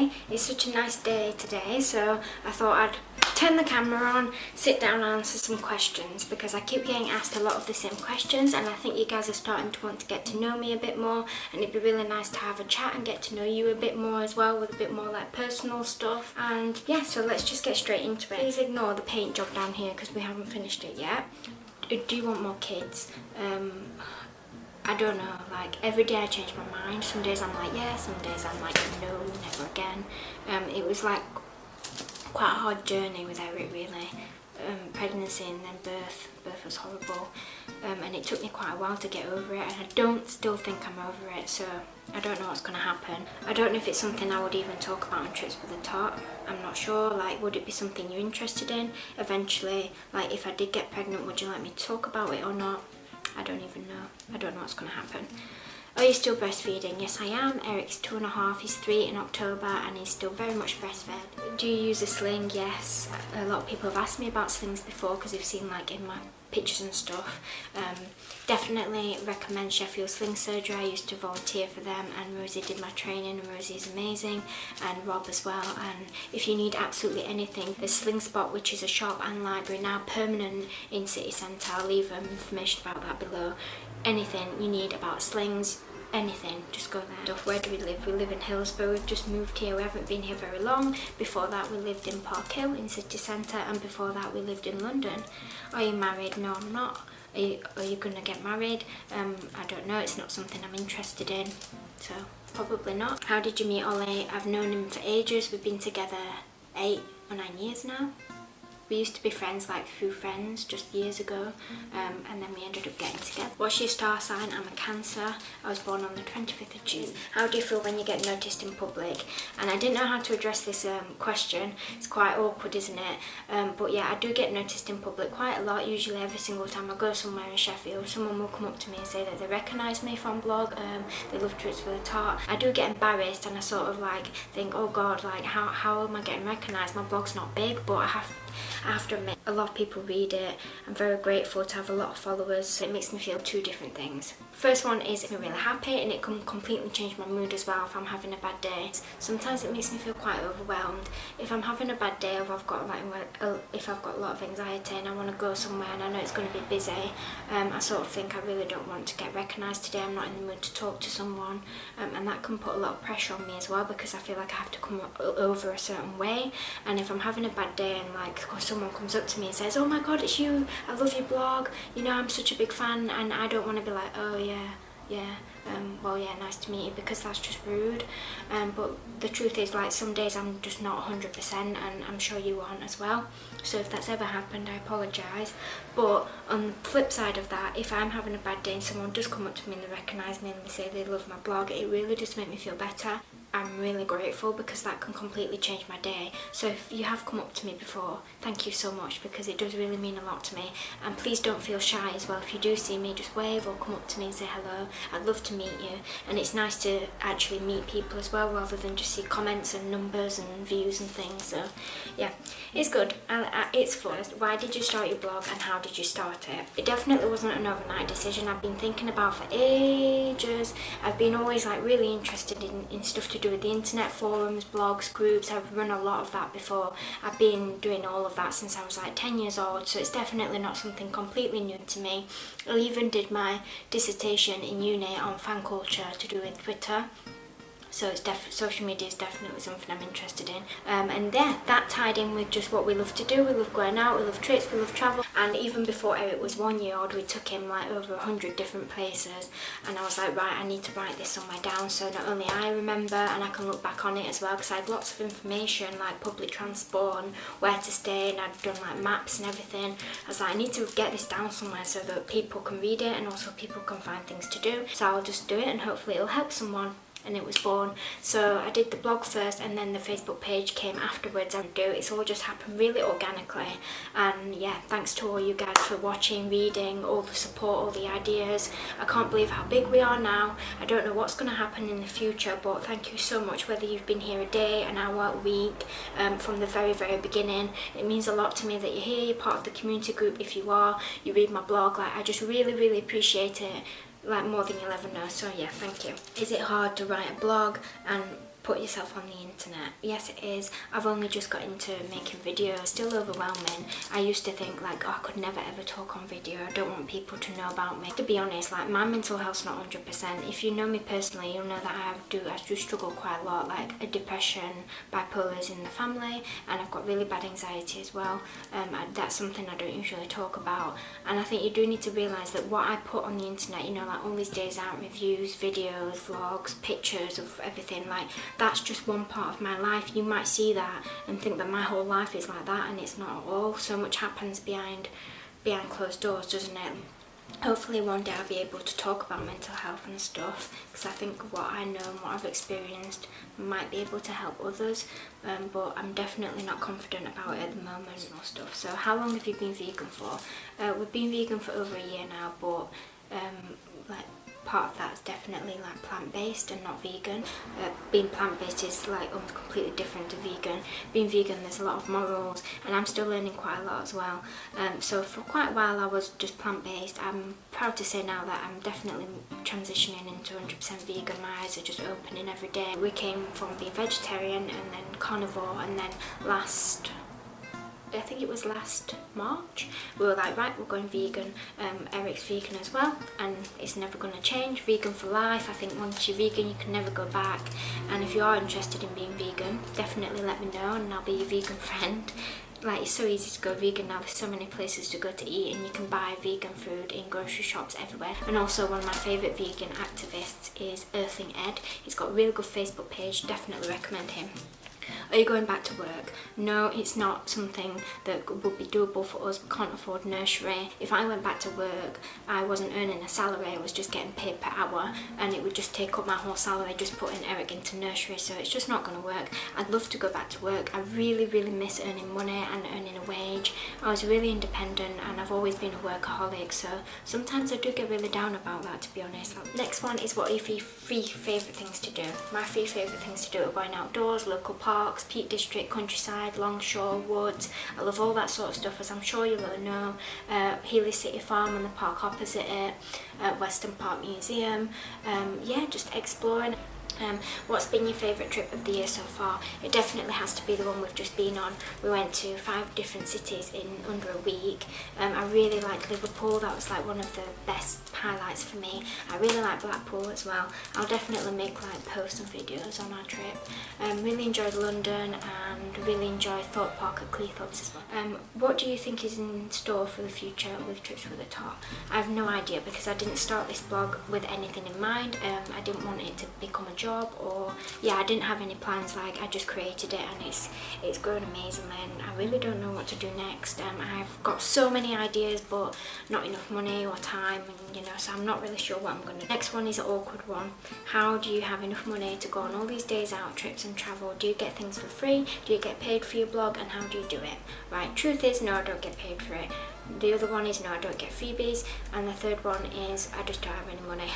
today. It's such a nice day today, so I thought I'd turn the camera on, sit down and answer some questions, because I keep getting asked a lot of the same questions and I think you guys are starting to want to get to know me a bit more, and it'd be really nice to have a chat and get to know you a bit more as well, with a bit more like personal stuff. And yeah, so let's just get straight into it. Please ignore the paint job down here because we haven't finished it yet. Do you want more kids? I don't know, like every day I change my mind. Some days I'm like yeah, some days I'm like no, never again. It was like quite a hard journey with Eric really. Pregnancy and then birth was horrible, and it took me quite a while to get over it, and I don't still think I'm over it, so I don't know what's going to happen. I don't know if it's something I would even talk about on Trips with a Tot. I'm not sure, like would it be something you're interested in eventually? Like if I did get pregnant, would you like me to talk about it or not? I don't even know. I don't know what's going to happen. Are you still breastfeeding? Yes, I am. Eric's 2.5, he's 3 in October, and he's still very much breastfed. Do you use a sling? Yes. A lot of people have asked me about slings before because they've seen like in my pictures and stuff. Definitely recommend Sheffield Sling Surgery. I used to volunteer for them, and Rosie did my training, and Rosie is amazing, and Rob as well. And if you need absolutely anything, there's Sling Spot, which is a shop and library now permanent in City Centre. I'll leave information about that below. Anything you need about slings, anything, just go there. Where do we live? We live in Hillsborough. We've just moved here. We haven't been here very long. Before that we lived in Park Hill in City Centre, and before that we lived in London. Are you married? No, I'm not. Are you gonna get married? I don't know. It's not something I'm interested in, so probably not. How did you meet Ollie? I've known him for ages. We've been together 8 or 9 years now. We used to be friends, like through friends, just years ago, and then we ended up getting together. What's your star sign? I'm a Cancer. I was born on the 25th of June. How do you feel when you get noticed in public? And I didn't know how to address this question. It's quite awkward, isn't it? But yeah, I do get noticed in public quite a lot. Usually every single time I go somewhere in Sheffield, someone will come up to me and say that they recognise me from blog. They love Trips with a Tot. I do get embarrassed, and I sort of like think, oh god, like how am I getting recognised? My blog's not big, but I have to admit, a lot of people read it. I'm very grateful to have a lot of followers. It makes me feel 2 different things. First one is if I'm really happy, and it can completely change my mood as well if I'm having a bad day. Sometimes it makes me feel quite overwhelmed. If I'm having a bad day, or if I've got a lot of anxiety and I want to go somewhere and I know it's going to be busy, I sort of think I really don't want to get recognised today. I'm not in the mood to talk to someone, and that can put a lot of pressure on me as well, because I feel like I have to come over a certain way. And if I'm having a bad day and like someone comes up to me and says, oh my god, it's you, I love your blog, you know, I'm such a big fan, and I don't want to be like, oh yeah, well yeah, nice to meet you, because that's just rude. But the truth is, like, some days I'm just not 100%, and I'm sure you aren't as well. So if that's ever happened, I apologise. But on the flip side of that, if I'm having a bad day and someone does come up to me and they recognise me and they say they love my blog, it really does make me feel better. I'm really grateful, because that can completely change my day. So if you have come up to me before, thank you so much, because it does really mean a lot to me. And please don't feel shy as well. If you do see me, just wave or come up to me and say hello. I'd love to meet you, and it's nice to actually meet people as well, rather than just see comments and numbers and views and things. So yeah, it's good. It's fun. Why did you start your blog, and how did you start it? It definitely wasn't an overnight decision. I've been thinking about for ages. I've been always like really interested in stuff to do with the internet, forums, blogs, groups. I've run a lot of that before. I've been doing all of that since I was like 10 years old, so it's definitely not something completely new to me. I even did my dissertation in uni on fan culture to do with Twitter. So it's social media is definitely something I'm interested in, and yeah, that tied in with just what we love to do. We love going out, we love trips, we love travel. And even before Eric was 1 year old, we took him like over 100 different places, and I was like, right, I need to write this somewhere down, so not only I remember and I can look back on it as well, because I had lots of information like public transport and where to stay, and I'd done like maps and everything. I was like, I need to get this down somewhere so that people can read it, and also people can find things to do. So I'll just do it, and hopefully it'll help someone. And it was born. So I did the blog first, and then the Facebook page came afterwards. It's all just happened really organically, and yeah, thanks to all you guys for watching, reading, all the support, all the ideas. I can't believe how big we are now. I don't know what's going to happen in the future, but thank you so much, whether you've been here a day, an hour, a week, from the very beginning. It means a lot to me that you're here, you're part of the community group. If you are, you read my blog, like, I just really appreciate it, like more than you'll ever know. So yeah, thank you. Is it hard to write a blog and put yourself on the internet. Yes, it is. I've only just got into making videos. It's still overwhelming. I used to think like, oh, I could never ever talk on video. I don't want people to know about me. To be honest, like my mental health's not 100%. If you know me personally, you'll know that I do struggle quite a lot. Like a depression, bipolar's in the family, and I've got really bad anxiety as well. That's something I don't usually talk about. And I think you do need to realise that what I put on the internet, you know, like all these days out reviews, videos, vlogs, pictures of everything, like that's just one part of my life. You might see that and think that my whole life is like that, and it's not at all. So much happens behind closed doors, doesn't it? Hopefully one day I'll be able to talk about mental health and stuff, because I think what I know and what I've experienced might be able to help others, but I'm definitely not confident about it at the moment and stuff. So how long have you been vegan for? We've been vegan for over a year now, but like part of that is definitely like plant-based and not vegan. Being plant-based is like almost completely different to vegan. Being vegan, there's a lot of morals, and I'm still learning quite a lot as well. So for quite a while I was just plant-based. I'm proud to say now that I'm definitely transitioning into 100% vegan. My eyes are just opening every day. We came from being vegetarian and then carnivore, and then I think it was last March, we were like, right, we're going vegan. Eric's vegan as well, and it's never going to change. Vegan for life. I think once you're vegan, you can never go back. And if you are interested in being vegan, definitely let me know, and I'll be your vegan friend. Like, it's so easy to go vegan now. There's so many places to go to eat, and you can buy vegan food in grocery shops everywhere. And also one of my favourite vegan activists is Earthing Ed. He's got a really good Facebook page, definitely recommend him. Are you going back to work? No, it's not something that would be doable for us. We can't afford nursery. If I went back to work, I wasn't earning a salary, I was just getting paid per hour, and it would just take up my whole salary just putting Eric into nursery, so it's just not going to work. I'd love to go back to work. I really, really miss earning money and earning a wage. I was really independent, and I've always been a workaholic, so sometimes I do get really down about that, to be honest. Next one is, what are your three favourite things to do? My 3 favourite things to do are going outdoors, local parks, Peak District, countryside, Longshore, woods. I love all that sort of stuff, as I'm sure you'll know. Healy City Farm and the park opposite it, Western Park Museum. Yeah, just exploring. What's been your favourite trip of the year so far? It definitely has to be the one we've just been on. We went to 5 different cities in under a week. I really liked Liverpool. That was like one of the best highlights for me. I really like Blackpool as well. I'll definitely make like posts and videos on our trip. Really enjoyed London, and really enjoyed Thorpe Park at Cleethorpes as well. What do you think is in store for the future with Trips for the Tot? I have no idea, because I didn't start this blog with anything in mind. I didn't want it to become a job, or I didn't have any plans. Like, I just created it, and it's grown amazingly, and I really don't know what to do next. I've got so many ideas, but not enough money or time, and so I'm not really sure what I'm gonna do. Next one is an awkward one. How do you have enough money to go on all these days out trips and travel? Do you get things for free? Do you get paid for your blog, and how do you do it? Right, truth is, no, I don't get paid for it. The other one is, no, I don't get freebies, and the third one is, I just don't have any money.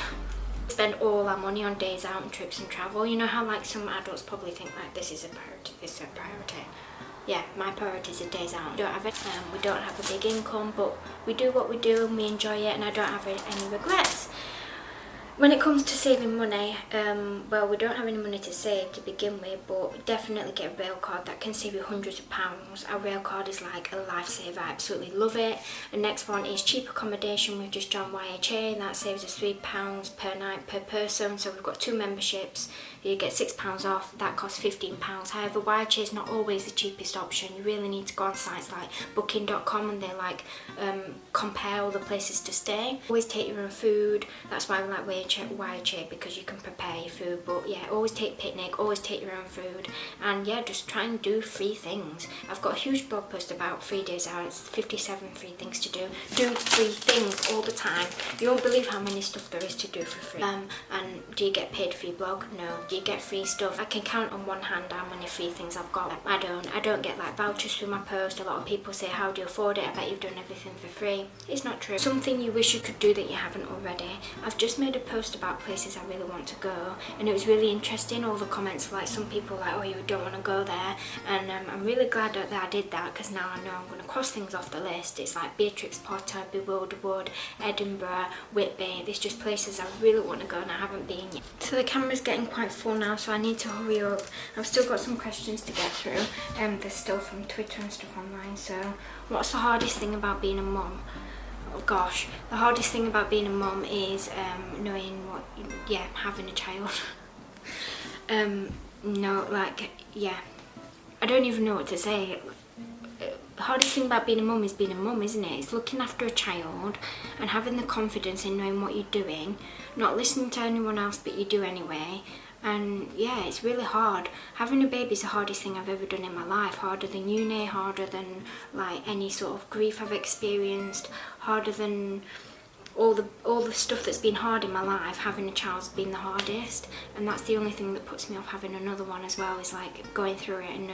Spend all our money on days out and trips and travel. You know how like some adults probably think like this is a priority, this is a priority. Yeah, my priorities are days out. We don't have it. We don't have a big income, but we do what we do and we enjoy it, and I don't have any regrets. When it comes to saving money, well, we don't have any money to save to begin with, but definitely get a rail card. That can save you hundreds of pounds. A rail card is like a lifesaver. I absolutely love it. The next one is cheap accommodation. We've just joined YHA, and that saves us £3 per night per person. So we've got 2 memberships. You get £6 off. That costs £15. However, YHA is not always the cheapest option. You really need to go on sites like booking.com, and they like compare all the places to stay. Always take your own food. That's why we like YHA, because you can prepare your food. But yeah, always take picnic, always take your own food, and yeah, just try and do free things. I've got a huge blog post about 3 days out. It's 57 free things to do. Do free things all the time. You won't believe how many stuff there is to do for free. And do you get paid for your blog? No. Do you get free stuff? I can count on one hand how many free things I've got. I don't get like vouchers through my post. A lot of people say, how do you afford it? I bet you've done everything for free. It's not true. Something you wish you could do that you haven't already. I've just made a post about places I really want to go, and it was really interesting, all the comments, like some people like, oh, you don't want to go there, and I'm really glad that I did that, because now I know I'm going to cross things off the list. It's like Beatrix Potter, Bewilderwood, Edinburgh, Whitby. There's just places I really want to go and I haven't been yet. So the camera's getting quite full now, so I need to hurry up. I've still got some questions to get through, there's still from Twitter and stuff online. So what's the hardest thing about being a mum? Oh gosh, the hardest thing about being a mum is knowing what, having a child. No, like, yeah, I don't even know what to say. The hardest thing about being a mum is being a mum, isn't it? It's looking after a child and having the confidence in knowing what you're doing, not listening to anyone else, but you do anyway. And yeah, it's really hard. Having a baby is the hardest thing I've ever done in my life. Harder than uni, harder than like any sort of grief I've experienced, harder than all the stuff that's been hard in my life. Having a child's been the hardest, and that's the only thing that puts me off having another one as well, is like going through it and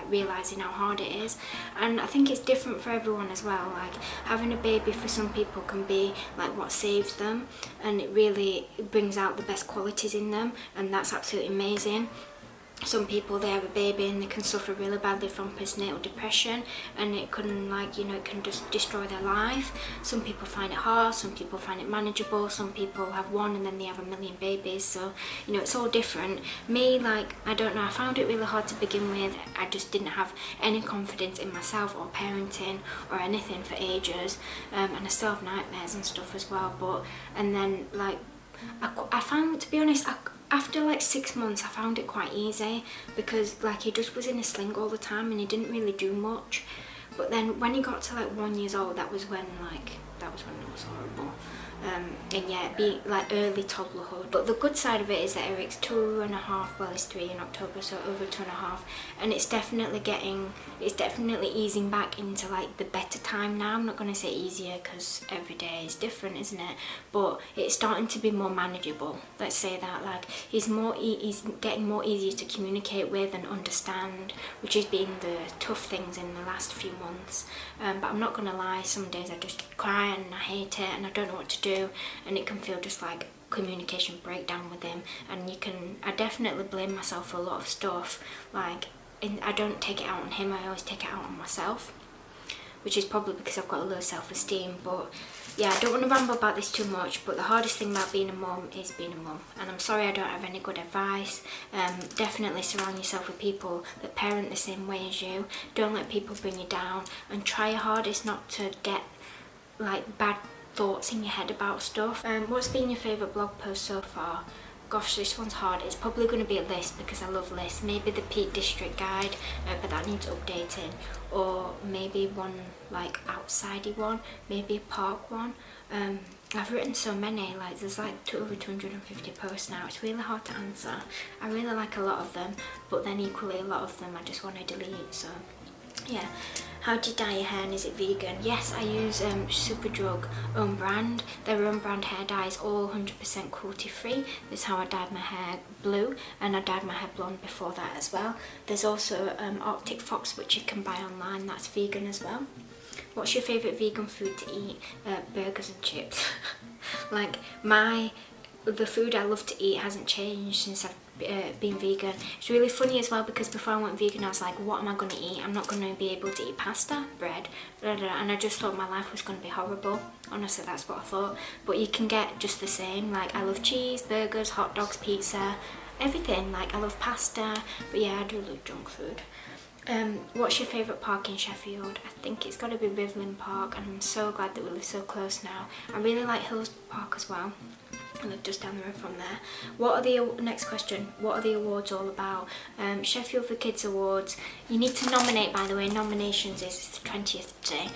realising how hard it is. And I think it's different for everyone as well. Like having a baby for some people can be like what saves them, and it really brings out the best qualities in them, and that's absolutely amazing. Some people, they have a baby and they can suffer really badly from postnatal depression, and it can it can just destroy their life. Some people find it hard, some people find it manageable, some people have one and then they have a million babies, so it's all different. Me, I don't know, I found it really hard to begin with. I just didn't have any confidence in myself or parenting or anything for ages, and I still have nightmares and stuff as well, and then I found, to be honest, after 6 months I found it quite easy, because he just was in a sling all the time and he didn't really do much. But then when he got to 1 year old, that was when it was horrible. And yeah, being early toddlerhood. But the good side of it is that Eric's 2.5, well, he's 3 in October, so over 2.5, and it's definitely easing back into the better time now. I'm not going to say easier, because every day is different, isn't it? But it's starting to be more manageable, let's say that. He's getting more easier to communicate with and understand, which has been the tough things in the last few months. But I'm not going to lie, some days I just cry and I hate it and I don't know what to do, and it can feel just like communication breakdown with him. And I definitely blame myself for a lot of stuff. I don't take it out on him, I always take it out on myself, which is probably because I've got a low self-esteem. But yeah, I don't want to ramble about this too much, but the hardest thing about being a mum is being a mum, and I'm sorry I don't have any good advice. Definitely surround yourself with people that parent the same way as you. Don't let people bring you down, and try your hardest not to get bad thoughts in your head about stuff. What's been your favourite blog post so far? Gosh, this one's hard. It's probably going to be a list, because I love lists. Maybe the Peak District Guide, but that needs updating. Or maybe one outsidey one, maybe a park one. I've written so many, there's over 250 posts now. It's really hard to answer. I really like a lot of them, but then equally a lot of them I just want to delete, so yeah. How do you dye your hair, and is it vegan? Yes, I use Superdrug own brand. Their own brand hair dye is all 100% cruelty free. This is how I dyed my hair blue, and I dyed my hair blonde before that as well. There's also Arctic Fox, which you can buy online, that's vegan as well. What's your favourite vegan food to eat? Burgers and chips. The food I love to eat hasn't changed since I've been vegan. It's really funny as well, because before I went vegan I was like, what am I going to eat? I'm not going to be able to eat pasta, bread, and I just thought my life was going to be horrible. Honestly, that's what I thought. But you can get just the same. I love cheese, burgers, hot dogs, pizza, everything. I love pasta, but yeah, I do love junk food. What's your favourite park in Sheffield? I think it's got to be Riverlyn Park, and I'm so glad that we live so close now. I really like Hills Park as well. I live just down the road from there. Next question, what are the awards all about? Sheffield for Kids Awards. You need to nominate, by the way. Nominations is the 20th today.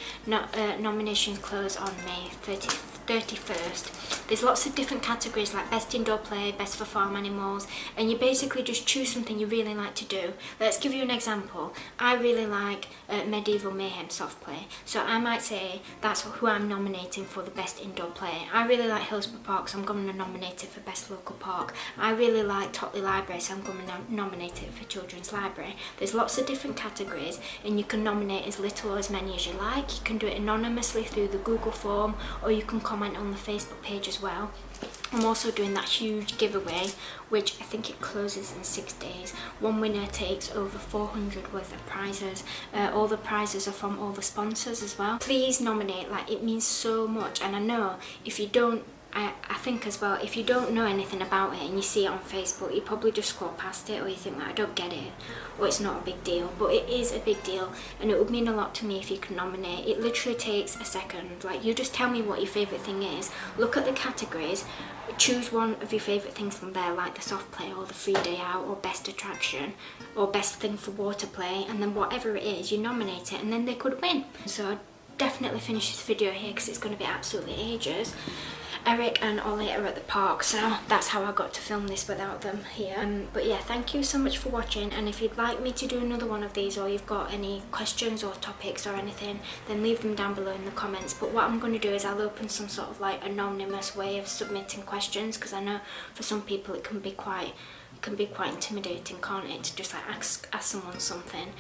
Nominations close on May 31st. There's lots of different categories, like Best Indoor Play, Best for Farm Animals, and you basically just choose something you really like to do. Let's give you an example. I really like Medieval Mayhem Soft Play, so I might say that's who I'm nominating for the Best Indoor Play. I really like Hillsborough Park, so I'm going to nominate it for Best Local Park. I really like Totley Library, so I'm going to nominate it for Children's Library. There's lots of different categories, and you can nominate as little or as many as you like. You can do it anonymously through the Google form, or you can comment on the Facebook page as well. I'm also doing that huge giveaway, which I think it closes in 6 days. One winner takes over 400 worth of prizes. All the prizes are from all the sponsors as well. Please nominate, like, it means so much. And I know if you don't, I think as well, if you don't know anything about it and you see it on Facebook, you probably just scroll past it, or you think that I don't get it, or it's not a big deal. But it is a big deal, and it would mean a lot to me if you can nominate. It literally takes a second. Like, you just tell me what your favourite thing is, look at the categories, choose one of your favourite things from there, like the soft play or the free day out or best attraction or best thing for water play, and then whatever it is, you nominate it, and then they could win. So I'd definitely finish this video here because it's going to be absolutely ages. Eric and Ollie are at the park, so that's how I got to film this without them here. But yeah, thank you so much for watching, and if you'd like me to do another one of these, or you've got any questions or topics or anything, then leave them down below in the comments. But what I'm going to do is I'll open some sort of like anonymous way of submitting questions, because I know for some people it can be quite intimidating, can't it, to just like ask someone something.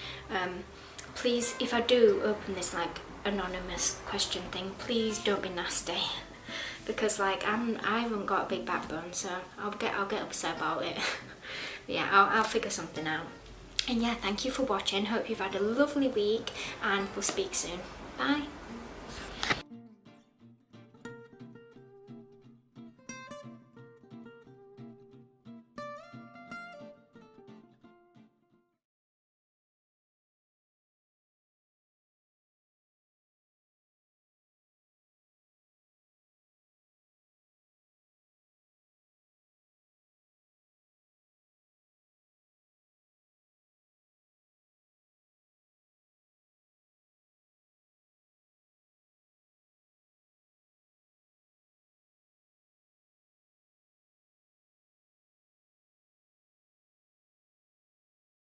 Please, if I do open this like anonymous question thing, please don't be nasty. Because like I haven't got a big backbone, so I'll get upset about it. Yeah, I'll figure something out. And yeah, thank you for watching. Hope you've had a lovely week, and we'll speak soon. Bye.